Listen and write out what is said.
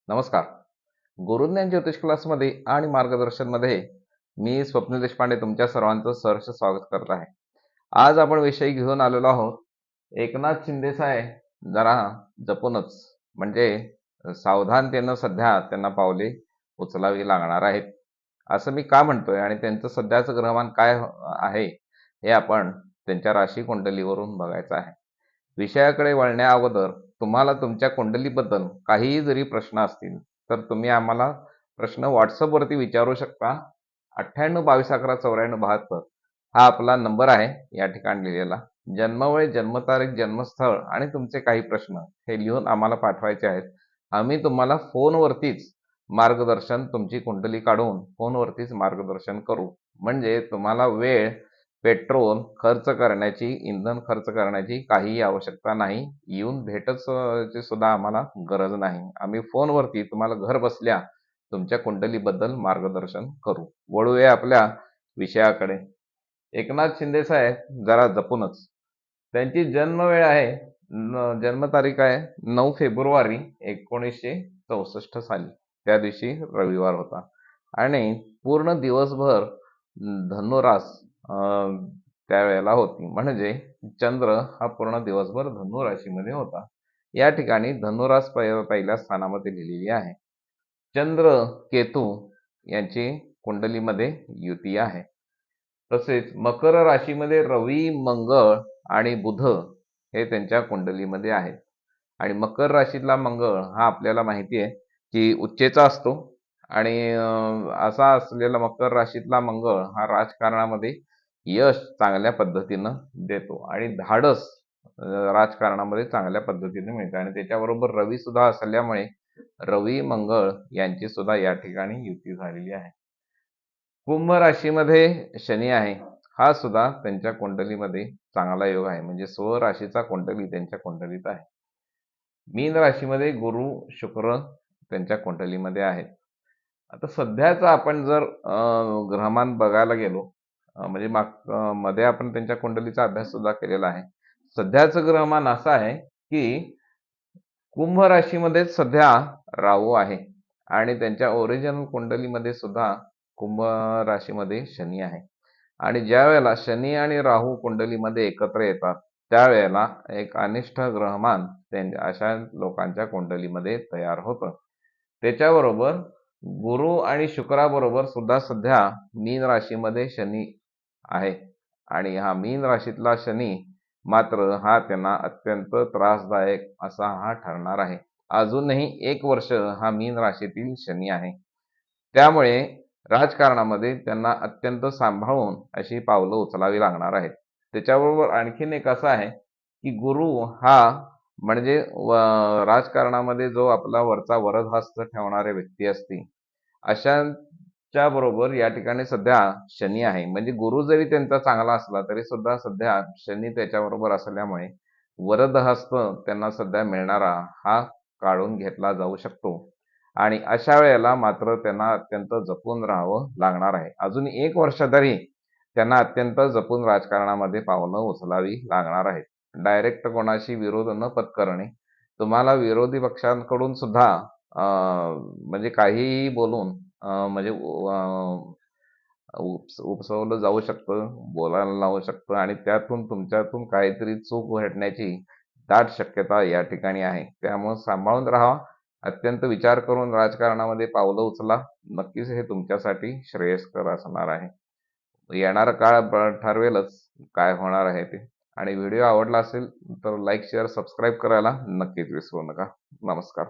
नमस्कार. गुरुज्ञान ज्योतिष क्लासमध्ये आणि मार्गदर्शनमध्ये मी स्वप्नील देशपांडे तुमच्या सर्वांचं सहर्ष स्वागत करत आहे. आज आपण विषय घेऊन आलेलो आहोत. एकनाथ शिंदे साहेब जरा जपूनच म्हणजे सावधानतेनं सध्या त्यांना पावले उचलावी लागणार आहेत. असं मी का म्हणतोय आणि त्यांचं सध्याचं ग्रहमान काय आहे हे आपण त्यांच्या राशी कुंडलीवरून बघायचं आहे. विषयाकडे वळण्या अगोदर तुम्हाला तुमच्या कुंडलीबद्दल काहीही जरी प्रश्न असतील तर तुम्ही आम्हाला प्रश्न व्हॉट्सअपवरती विचारू शकता. 9822119472 हा आपला नंबर आहे या ठिकाणी लिहिलेला. जन्मवेळ, जन्मतारीख, जन्मस्थळ आणि तुमचे काही प्रश्न हे लिहून आम्हाला पाठवायचे आहेत. आम्ही तुम्हाला फोनवरतीच मार्गदर्शन, तुमची कुंडली काढून फोनवरतीच मार्गदर्शन करू. म्हणजे तुम्हाला वेळ, पेट्रोल खर्च करण्याची, इंधन खर्च करण्याची काहीही आवश्यकता नाही. येऊन भेटच सुद्धा आम्हाला गरज नाही. आम्ही फोनवरती तुम्हाला घर बसल्या तुमच्या कुंडलीबद्दल मार्गदर्शन करू. वळूया आपल्या विषयाकडे. एकनाथ शिंदे साहेब जरा जपूनच. त्यांची जन्मवेळ आहे, जन्मतारीख आहे 9 फेब्रुवारी 1964 साली. त्या दिवशी रविवार होता आणि पूर्ण दिवसभर धनुरास त्यावेळेला होती. म्हणजे चंद्र हा पूर्ण दिवसभर धनु राशीमध्ये होता. या ठिकाणी धनुरास पहिल्या स्थानामध्ये लिहिलेली आहे. चंद्र केतू यांची कुंडलीमध्ये युती आहे. तसेच मकर राशीमध्ये रवी, मंगळ आणि बुध हे त्यांच्या कुंडलीमध्ये आहेत. आणि मकर राशीतला मंगळ हा आपल्याला माहिती आहे की उच्चेचा असतो आणि असा असलेला मकर राशीतला मंगळ हा राजकारणामध्ये यश चांगल्या पद्धतीनं देतो आणि धाडस राजकारणामध्ये चांगल्या पद्धतीने मिळते. आणि त्याच्याबरोबर रवी सुद्धा असल्यामुळे रवी मंगळ यांची सुद्धा या ठिकाणी युती झालेली आहे. कुंभ राशीमध्ये शनी आहे. हा सुद्धा त्यांच्या कुंडलीमध्ये चांगला योग आहे. म्हणजे स्वराशीचा कुंडली त्यांच्या कुंडलीत आहे. मीन राशीमध्ये गुरु, शुक्र त्यांच्या कुंडलीमध्ये आहेत. आता सध्याचा आपण जर ग्रहमान बघायला गेलो, म्हणजे मध्ये आपण त्यांच्या कुंडलीचा अभ्यास सुद्धा केलेला आहे. सध्याचं ग्रहमान असं आहे की कुंभ राशीमध्ये सध्या राहू आहे आणि त्यांच्या ओरिजिनल कुंडलीमध्ये सुद्धा कुंभ राशीमध्ये शनी आहे. आणि ज्या वेळेला शनी आणि राहू कुंडलीमध्ये एकत्र येतात त्यावेळेला एक अनिष्ट ग्रहमान अशा लोकांच्या कुंडलीमध्ये तयार होतं. त्याच्याबरोबर गुरु आणि शुक्राबरोबर सुद्धा सध्या मीन राशीमध्ये शनी आहे आणि हा मीन राशीतला शनी मात्र हा त्यांना अत्यंत त्रासदायक असा हा ठरणार आहे. अजूनही 1 वर्ष हा मीन राशीतील शनी आहे. त्यामुळे राजकारणामध्ये त्यांना अत्यंत सांभाळून अशी पावलं उचलावी लागणार आहेत. त्याच्याबरोबर आणखीन एक असं आहे की गुरु हा म्हणजे राजकारणामध्ये जो आपला वरचा वरदहस्त ठेवणारे व्यक्ती असतील अशांच्या बरोबर या ठिकाणी सध्या शनी आहे. म्हणजे गुरु जरी त्यांचा चांगला असला तरी सुद्धा सध्या शनी त्याच्याबरोबर असल्यामुळे वरदहस्त त्यांना सध्या मिळणारा हा काढून घेतला जाऊ शकतो. आणि अशा वेळेला मात्र त्यांना अत्यंत जपून राहावं लागणार आहे. अजून 1 वर्ष तरी त्यांना अत्यंत जपून राजकारणामध्ये पावलं उचलावी लागणार आहेत. डायरेक्ट कोणाशी विरोध न पत्करणे, तुम्हाला विरोधी पक्षांकडून सुद्धा म्हणजे काहीही बोलून म्हणजे उपसवलं जाऊ शकतं, बोलायला लावू शकतं आणि त्यातून तुमच्यातून काहीतरी चूक घडण्याची दाट शक्यता या ठिकाणी आहे. त्यामुळे सांभाळून राहावा. अत्यंत विचार करून राजकारणामध्ये पावलं उचला. नक्कीच हे तुमच्यासाठी श्रेयस्कर असणार आहे. येणारा काळ ठरवेलच काय होणार आहे ते. आणि व्हिडिओ आवडला असेल तर लाईक, शेअर, सबस्क्राईब करायला नक्कीच विसरू नका. नमस्कार.